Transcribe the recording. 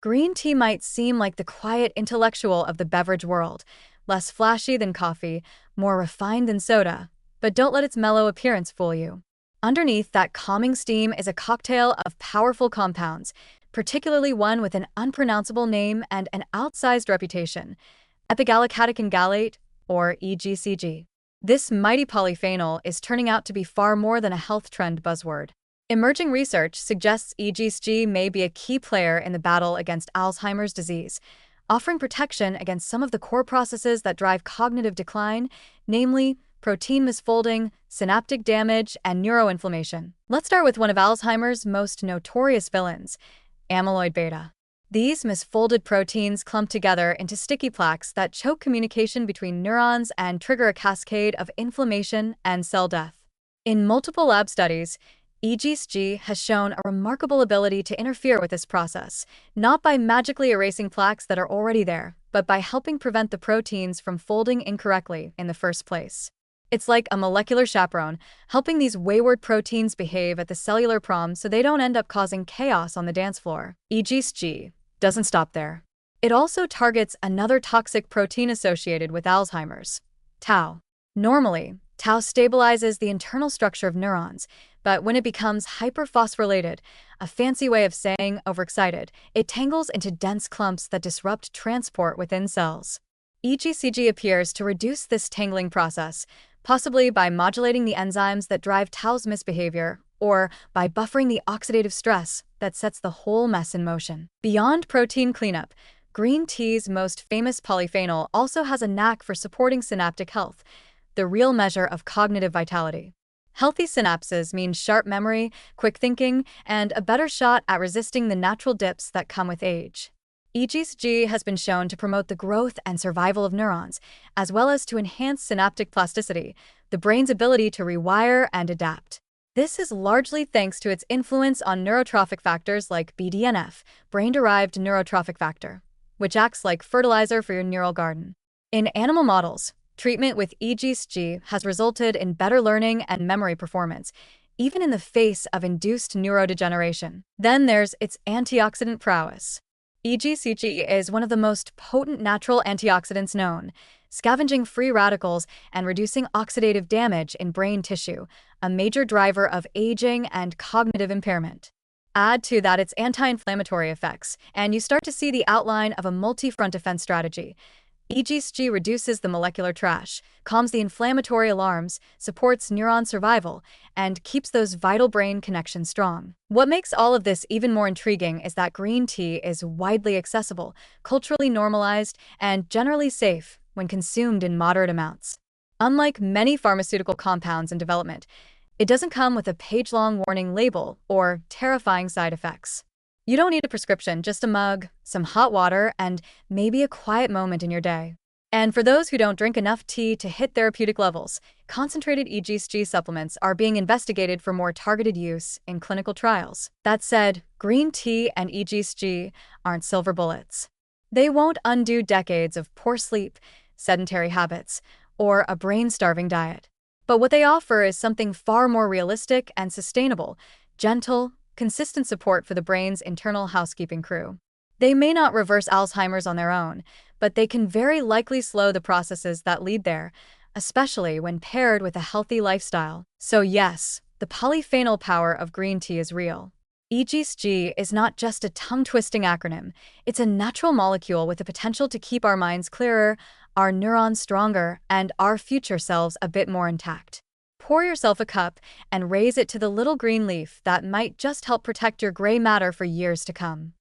Green tea might seem like the quiet intellectual of the beverage world, less flashy than coffee, more refined than soda, but don't let its mellow appearance fool you. Underneath that calming steam is a cocktail of powerful compounds, particularly one with an unpronounceable name and an outsized reputation, epigallocatechin gallate, or EGCG. This mighty polyphenol is turning out to be far more than a health trend buzzword. Emerging research suggests EGCG may be a key player in the battle against Alzheimer's disease, offering protection against some of the core processes that drive cognitive decline, namely protein misfolding, synaptic damage, and neuroinflammation. Let's start with one of Alzheimer's most notorious villains, amyloid beta. These misfolded proteins clump together into sticky plaques that choke communication between neurons and trigger a cascade of inflammation and cell death. In multiple lab studies, EGCG has shown a remarkable ability to interfere with this process, not by magically erasing plaques that are already there, but by helping prevent the proteins from folding incorrectly in the first place. It's like a molecular chaperone, helping these wayward proteins behave at the cellular prom so they don't end up causing chaos on the dance floor. EGCG doesn't stop there. It also targets another toxic protein associated with Alzheimer's, tau. Normally, tau stabilizes the internal structure of neurons, but when it becomes hyperphosphorylated, a fancy way of saying overexcited, it tangles into dense clumps that disrupt transport within cells. EGCG appears to reduce this tangling process, possibly by modulating the enzymes that drive tau's misbehavior, or by buffering the oxidative stress that sets the whole mess in motion. Beyond protein cleanup, green tea's most famous polyphenol also has a knack for supporting synaptic health, the real measure of cognitive vitality. Healthy synapses mean sharp memory, quick thinking, and a better shot at resisting the natural dips that come with age. EGCG has been shown to promote the growth and survival of neurons, as well as to enhance synaptic plasticity, the brain's ability to rewire and adapt. This is largely thanks to its influence on neurotrophic factors like BDNF, brain-derived neurotrophic factor, which acts like fertilizer for your neural garden. In animal models, treatment with EGCG has resulted in better learning and memory performance, even in the face of induced neurodegeneration. Then there's its antioxidant prowess. EGCG is one of the most potent natural antioxidants known, scavenging free radicals and reducing oxidative damage in brain tissue, a major driver of aging and cognitive impairment. Add to that its anti-inflammatory effects, and you start to see the outline of a multi-front defense strategy. EGCG reduces the molecular trash, calms the inflammatory alarms, supports neuron survival, and keeps those vital brain connections strong. What makes all of this even more intriguing is that green tea is widely accessible, culturally normalized, and generally safe when consumed in moderate amounts. Unlike many pharmaceutical compounds in development, it doesn't come with a page-long warning label or terrifying side effects. You don't need a prescription, just a mug, some hot water, and maybe a quiet moment in your day. And for those who don't drink enough tea to hit therapeutic levels, concentrated EGCG supplements are being investigated for more targeted use in clinical trials. That said, green tea and EGCG aren't silver bullets. They won't undo decades of poor sleep, sedentary habits, or a brain-starving diet. But what they offer is something far more realistic and sustainable, gentle, consistent support for the brain's internal housekeeping crew. They may not reverse Alzheimer's on their own, but they can very likely slow the processes that lead there, especially when paired with a healthy lifestyle. So yes, the polyphenol power of green tea is real. EGCG is not just a tongue-twisting acronym, it's a natural molecule with the potential to keep our minds clearer, our neurons stronger, and our future selves a bit more intact. Pour yourself a cup and raise it to the little green leaf that might just help protect your gray matter for years to come.